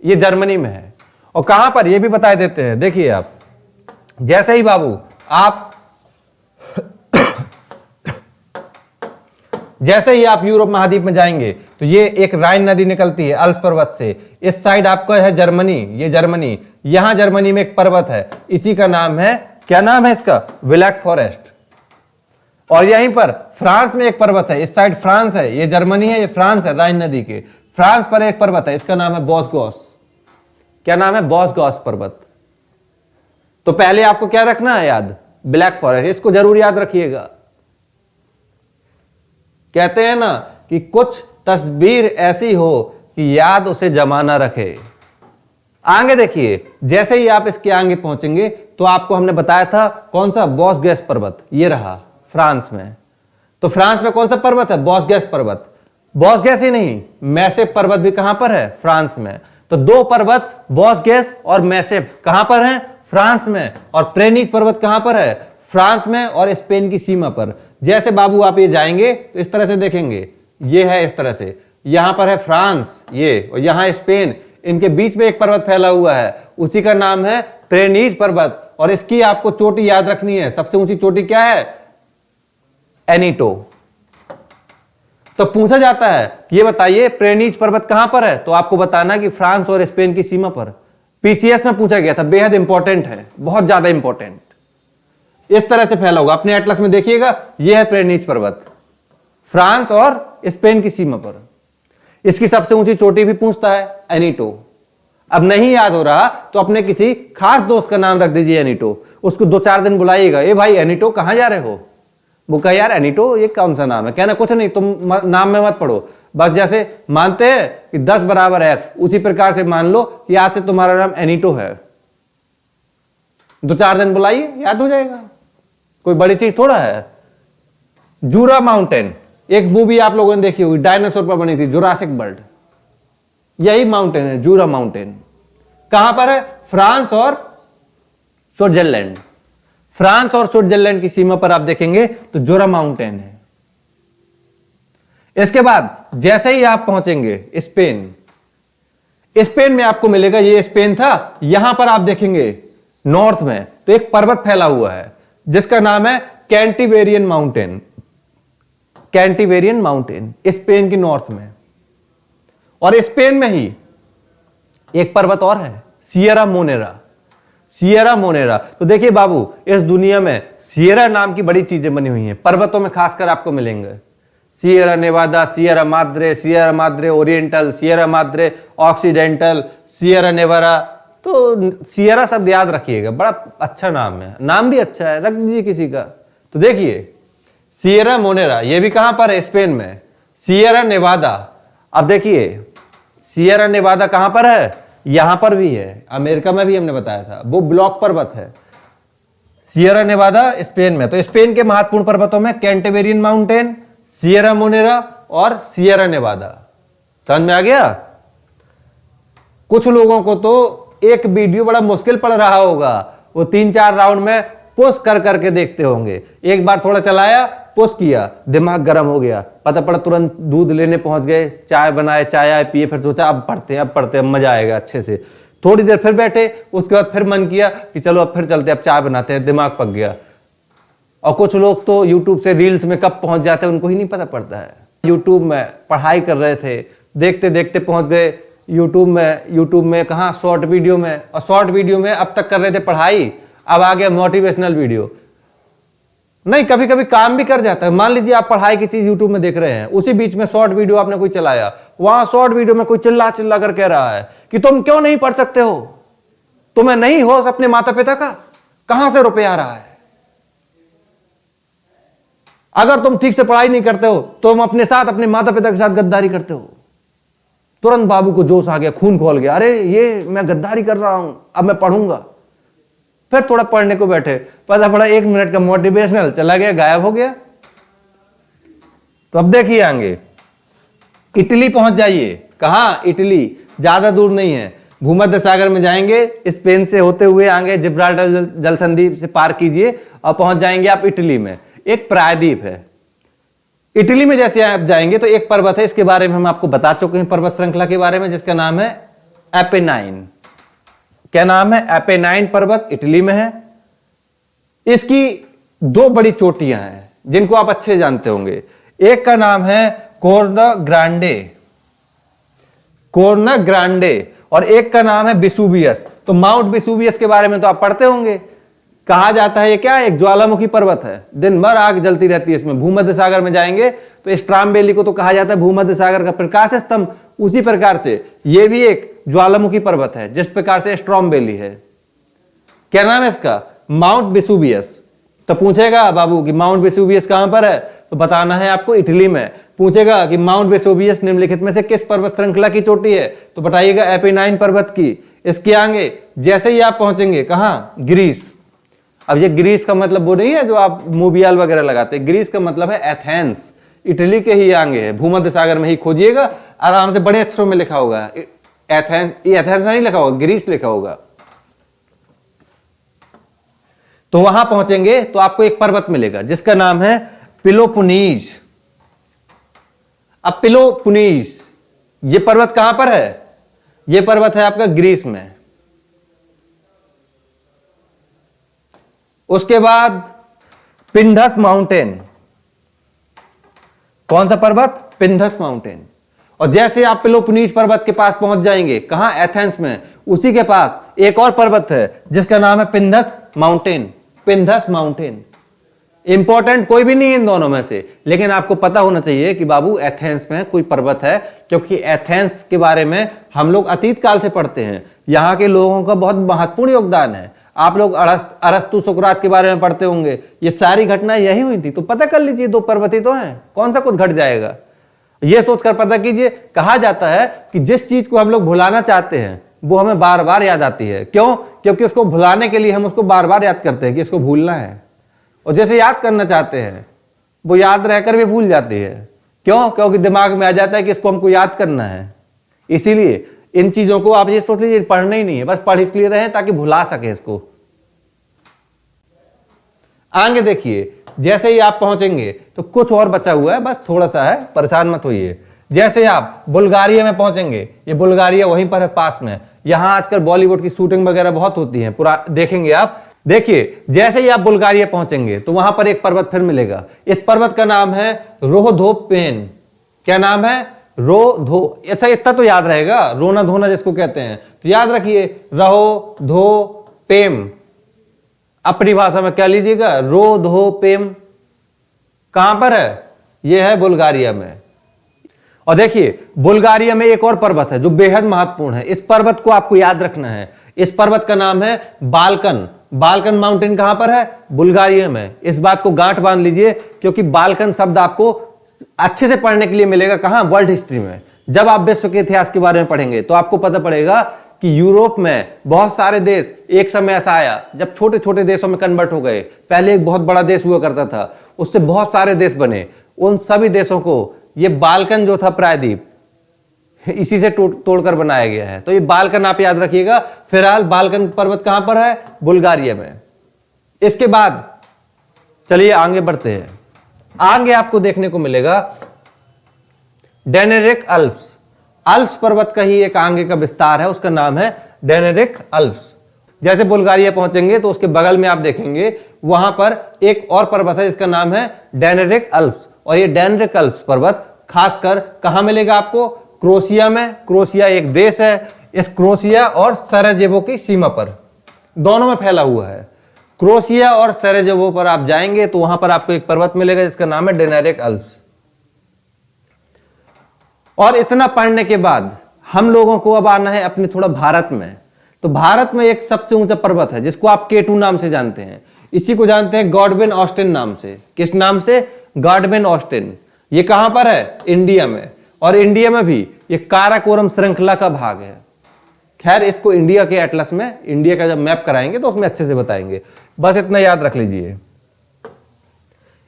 ये जर्मनी में है। और कहां पर ये भी बता देते हैं। देखिए आप जैसे ही बाबू आप जैसे ही आप यूरोप महाद्वीप में जाएंगे तो ये एक राइन नदी निकलती है अल्प पर्वत से। इस साइड आपका है जर्मनी, ये जर्मनी। यहां जर्मनी में एक पर्वत है, इसी का नाम है, क्या नाम है इसका? Black forest. और यहीं पर फ्रांस में एक पर्वत है, इस साइड फ्रांस है, ये जर्मनी है, ये फ्रांस है, राइन नदी के। फ्रांस पर एक पर्वत है, इसका नाम है बोस्गोस। क्या नाम है? बॉसगॉस पर्वत। तो पहले आपको क्या रखना है याद? ब्लैक फॉरेस्ट, इसको जरूर याद रखिएगा। कहते हैं ना कि कुछ तस्वीर ऐसी हो कि याद उसे जमाना रखे। आगे देखिए, जैसे ही आप इसके आगे पहुंचेंगे तो आपको हमने बताया था कौन सा? बॉसगैस पर्वत, ये रहा फ्रांस में। तो फ्रांस में कौन सा पर्वत है? बॉसगैस पर्वत। बॉसगैस ही नहीं, मैसिव पर्वत भी कहां पर है? फ्रांस में। तो दो पर्वत बॉसगैस और मैसिव कहां पर हैं? फ्रांस में। और प्रेनीज पर्वत कहां पर है? फ्रांस में और स्पेन की सीमा पर। जैसे बाबू आप ये जाएंगे तो इस तरह से देखेंगे, ये है इस तरह से, यहां पर है फ्रांस ये, और यहां स्पेन, इनके बीच में एक पर्वत फैला हुआ है, उसी का नाम है प्रेनीज पर्वत। और इसकी आपको चोटी याद रखनी है। सबसे ऊंची चोटी क्या है? एनीटो। तो पूछा जाता है कि ये बताइए प्रेनीज पर्वत कहां पर है? तो आपको बताना कि फ्रांस और स्पेन की सीमा पर। पीसीएस में पूछा गया था, बेहद इंपॉर्टेंट है, बहुत ज्यादा इंपॉर्टेंट। इस तरह से फैला होगा, अपने एटलस में देखिएगा, यह है प्रेनीज पर्वत, फ्रांस और स्पेन की सीमा पर। इसकी सबसे ऊंची चोटी भी पूछता है, एनीटो। अब नहीं याद हो रहा तो अपने किसी खास दोस्त का नाम रख दीजिए एनीटो, उसको 2-4 दिन बुलाइएगा, ए भाई एनीटो कहां जा रहे हो? वो कहे यार एनीटो ये कौन सा नाम है? कहना कुछ नहीं, तुम नाम में मत पढ़ो, बस जैसे मानते हैं कि 10 बराबर x, उसी प्रकार से मान लो कि आज से तुम्हारा नाम एनीटो है। 2-4 दिन बुलाइए, याद हो जाएगा, कोई बड़ी चीज थोड़ा है। जूरा माउंटेन, एक मूवी आप लोगों ने देखी होगी, डायनासोर पर बनी थी, जुरासिक वर्ल्ड, यही माउंटेन है जूरा माउंटेन। कहां पर है? फ्रांस और स्विट्जरलैंड। फ्रांस और स्विट्जरलैंड की सीमा पर आप देखेंगे तो जोरा माउंटेन है। इसके बाद जैसे ही आप पहुंचेंगे स्पेन, स्पेन में आपको मिलेगा, ये स्पेन था, यहां पर आप देखेंगे नॉर्थ में तो एक पर्वत फैला हुआ है जिसका नाम है कैंटिवेरियन माउंटेन। कैंटिवेरियन माउंटेन स्पेन की नॉर्थ में। और स्पेन में ही एक पर्वत और है, सियरा मोनेरा। Sierra Monera. तो देखिए बाबू, इस दुनिया में सियरा नाम की बड़ी चीजें बनी हुई हैं, पर्वतों में खासकर आपको मिलेंगे। Sierra Nevada, Sierra Madre Oriental, Sierra Madre Occidental, Sierra Nevada. तो सियरा शब्द याद रखिएगा, बड़ा अच्छा नाम है, नाम भी अच्छा है, रख दीजिए किसी का। तो देखिए सियरा मोनेरा, ये भी कहां पर है? स्पेन में। सियरा नेवादा, अब देखिए सियरा नेवादा कहां पर है? यहां पर भी है, अमेरिका में भी हमने बताया था, वो ब्लॉक पर्वत है। सियरा नेवादा स्पेन में। तो स्पेन के महत्वपूर्ण पर्वतों में कैंटिवेरियन माउंटेन, सियरा मोनेरा और सियरा नेवादा। समझ में आ गया? कुछ लोगों को तो एक वीडियो बड़ा मुश्किल पड़ रहा होगा, वो 3-4 राउंड में पुश कर करके देखते होंगे। एक बार थोड़ा चलाया, पुश किया, दिमाग गर्म हो गया, पता पड़ा तुरंत दूध लेने पहुंच गए, चाय बनाए, चाय आए पिए, फिर सोचा अब पढ़ते हैं मजा आएगा अच्छे से। थोड़ी देर फिर बैठे, उसके बाद फिर मन किया कि चलो अब फिर चलते, अब चाय बनाते हैं, दिमाग पक गया। और कुछ लोग तो यूट्यूब से रील्स में कब पहुंच जाते हैं उनको ही नहीं पता पड़ता है। यूट्यूब में पढ़ाई कर रहे थे, देखते देखते पहुंच गए यूट्यूब में कहा? शॉर्ट वीडियो में। और शॉर्ट वीडियो में अब तक कर रहे थे पढ़ाई, अब आ गया मोटिवेशनल वीडियो। नहीं, कभी कभी काम भी कर जाता है। मान लीजिए आप पढ़ाई की चीज यूट्यूब में देख रहे हैं, उसी बीच में शॉर्ट वीडियो आपने कोई चलाया, वहां शॉर्ट वीडियो में कोई चिल्ला चिल्ला कर कह रहा है कि तुम क्यों नहीं पढ़ सकते हो, तुम्हें नहीं होश अपने माता पिता का, कहां से रुपया आ रहा है, अगर तुम ठीक से पढ़ाई नहीं करते हो तुम अपने साथ अपने माता पिता के साथ गद्दारी करते हो। तुरंत बाबू को जोश आ गया, खून खोल गया, अरे ये मैं गद्दारी कर रहा हूं, अब मैं पढ़ूंगा। फिर थोड़ा पढ़ने को बैठे, पता पड़ा 1 मिनट का मोटिवेशनल चला गया, गायब हो गया। तो अब देखिए आगे इटली पहुंच जाइए। कहां? इटली, ज्यादा दूर नहीं है, भूमध्य सागर में जाएंगे, स्पेन से होते हुए आगे जिब्राल्टर जल संधि से पार कीजिए और पहुंच जाएंगे आप इटली में। एक प्रायद्वीप है इटली में। जैसे आप जाएंगे तो एक पर्वत है, इसके बारे में हम आपको बता चुके हैं, पर्वत श्रृंखला के बारे में, जिसका नाम है एपेनाइन। क्या नाम है? एपेनाइन पर्वत इटली में है। इसकी 2 बड़ी चोटियां हैं जिनको आप अच्छे जानते होंगे। एक का नाम है कोर्ना ग्रांडे और एक का नाम है विसुवियस। तो माउंट विसुवियस के बारे में तो आप पढ़ते होंगे। कहा जाता है ये क्या? एक ज्वालामुखी पर्वत है, दिन भर आग जलती रहती है इसमें। भूमध्य सागर में जाएंगे तो स्ट्राम्बेली को तो कहा जाता है भूमध्य सागर का प्रकाश स्तंभ। उसी प्रकार से ये भी एक ज्वालामुखी पर्वत है, जिस प्रकार से स्ट्रॉम्बेली है। क्या नाम है इसका? Mount Vesuvius. तो पूछेगा बाबू कि माउंट वेसुवियस कहां पर है, तो बताना है आपको इटली में। पूछेगा कि माउंट वेसुवियस निम्नलिखित में से किस पर्वत श्रृंखला की चोटी है, तो बताइएगा एपेनाइन पर्वत की। इसके आगे जैसे ही आप पहुंचेंगे कहां? ग्रीस। अब ये ग्रीस का मतलब वो नहीं है जो आप मोबियल वगैरह लगाते हैं, ग्रीस का मतलब है एथेंस, इटली के ही आगे है, भूमध्य सागर में ही खोजिएगा, आराम से बड़े अक्षरों में लिखा होगा एथेंस। ये एथेंस नहीं लिखा होगा, ग्रीस लिखा होगा। तो वहां पहुंचेंगे तो आपको एक पर्वत मिलेगा जिसका नाम है पिलोपोनीज। अब पिलोपोनीज ये पर्वत कहां पर है? ये पर्वत है आपका ग्रीस में। उसके बाद पिंधस माउंटेन। कौन सा पर्वत? पिंधस माउंटेन। और जैसे आप पिलोपोनीज पर्वत के पास पहुंच जाएंगे, कहां? एथेंस में, उसी के पास एक और पर्वत है जिसका नाम है पिंधस माउंटेन। पिंधस माउंटेन इंपॉर्टेंट कोई भी नहीं है इन दोनों में से, लेकिन आपको पता होना चाहिए कि बाबू एथेंस में कोई पर्वत है, क्योंकि एथेंस के बारे में हम लोग अतीत काल से पढ़ते हैं। यहां के लोगों का बहुत महत्वपूर्ण योगदान है। आप लोग अरस्तु सुकरात के बारे में पढ़ते होंगे, ये सारी घटनाएं यही हुई थी। तो पता कर लीजिए, दो पर्वत ही तो हैं, कौन सा कुछ घट जाएगा। यह सोचकर पता कीजिए। कहा जाता है कि जिस चीज को हम लोग भुलाना चाहते हैं वो हमें बार बार याद आती है। क्यों? क्योंकि उसको भुलाने के लिए हम उसको बार बार याद करते हैं कि इसको भूलना है, और जैसे याद करना चाहते हैं वो याद रहकर भी भूल जाती है। क्यों? क्योंकि दिमाग में आ जाता है कि इसको हमको याद करना है। इसीलिए इन चीजों को आप ये सोच लीजिए पढ़ना ही नहीं है, बस पढ़ इसलिए रहे ताकि भुला सके इसको। आगे देखिए, जैसे ही आप पहुंचेंगे तो कुछ और बचा हुआ है, बस थोड़ा सा है, परेशान मत होइए। जैसे आप बुल्गारिया में पहुंचेंगे, ये बुल्गारिया वहीं पर है पास में, यहां आजकल बॉलीवुड की शूटिंग वगैरह बहुत होती है, पूरा देखेंगे आप। देखिए, जैसे ही आप बुल्गारिया पहुंचेंगे तो वहां पर एक पर्वत फिर मिलेगा। इस पर्वत का नाम है रोधोपेन। क्या नाम है? रोधो। अच्छा, इतना तो याद रहेगा, रोना धोना जिसको कहते हैं, तो याद रखिए रहो धो पेम। अपनी भाषा में क्या लीजिएगा? रोधोपेम। कहां पर है? यह है बुल्गारिया में। और देखिए, बुल्गारिया में एक और पर्वत है जो बेहद महत्वपूर्ण है। इस पर्वत को आपको याद रखना है। इस पर्वत का नाम है बाल्कन। बाल्कन माउंटेन कहां पर है? बुल्गारिया में। इस बात को गांठ बांध लीजिए, क्योंकि बाल्कन शब्द आपको अच्छे से पढ़ने के लिए मिलेगा कहां? वर्ल्ड हिस्ट्री में। जब आप विश्व के इतिहास के बारे में पढ़ेंगे तो आपको पता पड़ेगा कि यूरोप में बहुत सारे देश, एक समय ऐसा आया जब छोटे छोटे देशों में कन्वर्ट हो गए। पहले एक बहुत बड़ा देश हुआ करता था, उससे बहुत सारे देश बने। उन सभी देशों को ये बाल्कन जो था प्रायद्वीप, इसी से तोड़कर बनाया गया है। तो ये बाल्कन आप याद रखिएगा। फिलहाल बाल्कन पर्वत कहां पर है? बुल्गारिया में। इसके बाद चलिए आगे बढ़ते हैं। आगे आपको देखने को मिलेगा डेनेरिक अल्प्स। अल्प्स पर्वत का ही एक आगे का विस्तार है, उसका नाम है डेनेरिक अल्प्स। जैसे बुल्गारिया पहुंचेंगे तो उसके बगल में आप देखेंगे वहां पर एक और पर्वत है जिसका नाम है डेनेरिक अल्प्स। और ये डेनेरिक अल्प्स पर्वत खासकर कहां मिलेगा आपको? क्रोशिया में। क्रोशिया एक देश है। इस क्रोशिया और सराजेवो की सीमा पर, दोनों में फैला हुआ है। क्रोशिया और सराजेवो पर आप जाएंगे तो वहां पर आपको एक पर्वत मिलेगा जिसका नाम है डेनेरिक अल्प्स। और इतना पढ़ने के बाद हम लोगों को अब आना है अपने थोड़ा भारत में। तो भारत में एक सबसे ऊंचा पर्वत है जिसको आप K2 नाम से जानते हैं। इसी को जानते हैं गॉडविन ऑस्टिन नाम से। किस नाम से? Godwin Austen. ये कहां पर है? इंडिया में। और इंडिया में भी ये काराकोरम श्रृंखला का भाग है। खैर, इसको इंडिया के एटलस में, इंडिया का जब मैप कराएंगे तो उसमें अच्छे से बताएंगे, बस इतना याद रख लीजिए।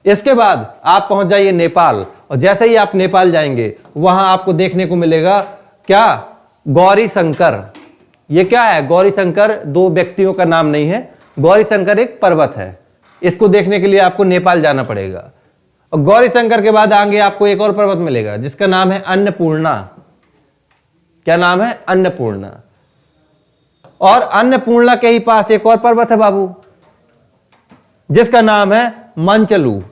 इसके बाद आप पहुंच जाइए नेपाल। और जैसे ही आप नेपाल जाएंगे वहां आपको देखने को मिलेगा क्या? गौरी शंकर। ये क्या है? गौरी शंकर दो व्यक्तियों का नाम नहीं है, गौरी शंकर एक पर्वत है। इसको देखने के लिए आपको नेपाल जाना पड़ेगा। और गौरी शंकर के बाद आगे आपको एक और पर्वत मिलेगा जिसका नाम है अन्नपूर्णा। क्या नाम है? अन्नपूर्णा। और अन्नपूर्णा के ही पास एक और पर्वत है बाबू जिसका नाम है मंचलू।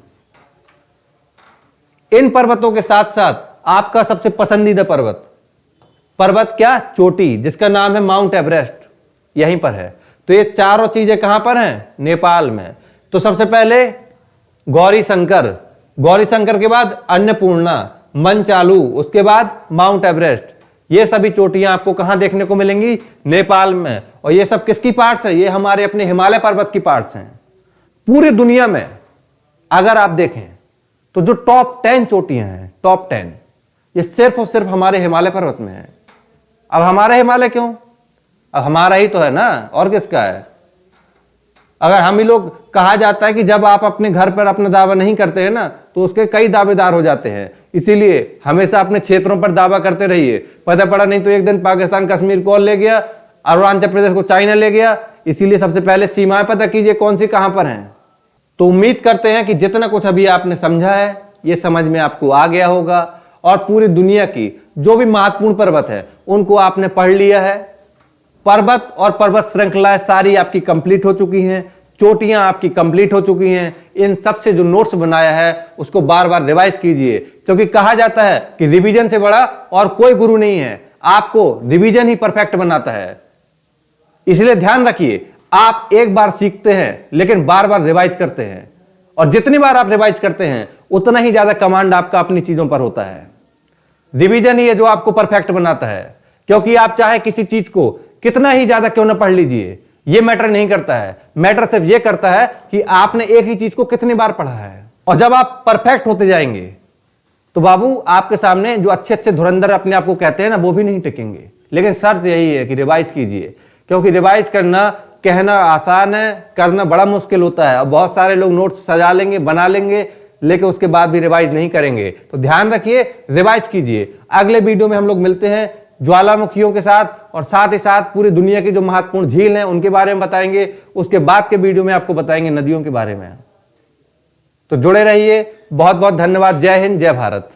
इन पर्वतों के साथ साथ आपका सबसे पसंदीदा पर्वत क्या? चोटी, जिसका नाम है माउंट एवरेस्ट, यहीं पर है। तो ये चारों चीजें कहां पर हैं? नेपाल में। तो सबसे पहले गौरी शंकर, गौरी शंकर के बाद अन्नपूर्णा, मंचालू, उसके बाद माउंट एवरेस्ट। ये सभी चोटियां आपको कहां देखने को मिलेंगी? नेपाल में। और ये सब किसकी पार्ट्स है? ये हमारे अपने हिमालय पर्वत की पार्ट्स हैं। पूरी दुनिया में अगर आप देखें तो जो टॉप 10 चोटियां हैं, टॉप 10, ये सिर्फ और सिर्फ हमारे हिमालय पर्वत में है। अब हमारा हिमालय क्यों? अब हमारा ही तो है ना, और किसका है? अगर हम ही लोग, कहा जाता है कि जब आप अपने घर पर अपना दावा नहीं करते हैं ना तो उसके कई दावेदार हो जाते हैं। इसीलिए हमेशा अपने क्षेत्रों पर दावा करते रहिए। पता पड़ा नहीं तो एक दिन पाकिस्तान कश्मीर को ले गया, अरुणाचल प्रदेश को चाइना ले गया। इसीलिए सबसे पहले सीमाएं पता कीजिए कौन सी कहां पर हैं। तो उम्मीद करते हैं कि जितना कुछ अभी आपने समझा है ये समझ में आपको आ गया होगा और पूरी दुनिया की जो भी महत्वपूर्ण पर्वत है उनको आपने पढ़ लिया है। पर्वत और पर्वत श्रृंखलाएं सारी आपकी कंप्लीट हो चुकी हैं, चोटियां आपकी कंप्लीट हो चुकी हैं। इन सब से जो नोट्स बनाया है उसको बार बार रिवाइज कीजिए, क्योंकि कहा जाता है कि रिवीजन से बड़ा और कोई गुरु नहीं है। आपको रिवीजन ही परफेक्ट बनाता है। इसलिए ध्यान रखिए, आप एक बार सीखते हैं लेकिन बार बार रिवाइज करते हैं, और जितनी बार आप रिवाइज करते हैं उतना ही ज्यादा कमांड आपका अपनी चीजों पर होता है। रिवीजन ही है जो आपको परफेक्ट बनाता है, क्योंकि आप चाहे किसी चीज को कितना ही ज्यादा क्यों ना पढ़ लीजिए, ये मैटर नहीं करता है। मैटर सिर्फ ये करता है कि आपने एक ही चीज को कितनी बार पढ़ा है। और जब आप परफेक्ट होते जाएंगे तो बाबू आपके सामने जो अच्छे अच्छे धुरंधर अपने आप को कहते हैं ना, वो भी नहीं टिकेंगे। लेकिन शर्त यही है कि रिवाइज कीजिए, क्योंकि रिवाइज करना, कहना आसान है, करना बड़ा मुश्किल होता है। और बहुत सारे लोग नोट्स सजा लेंगे, बना लेंगे, लेकिन उसके बाद भी रिवाइज नहीं करेंगे। तो ध्यान रखिए, रिवाइज कीजिए। अगले वीडियो में हम लोग मिलते हैं ज्वालामुखियों के साथ, और साथ ही साथ पूरी दुनिया की जो महत्वपूर्ण झील हैं उनके बारे में बताएंगे। उसके बाद के वीडियो में आपको बताएंगे नदियों के बारे में। तो जुड़े रहिए। बहुत बहुत धन्यवाद। जय हिंद, जय भारत।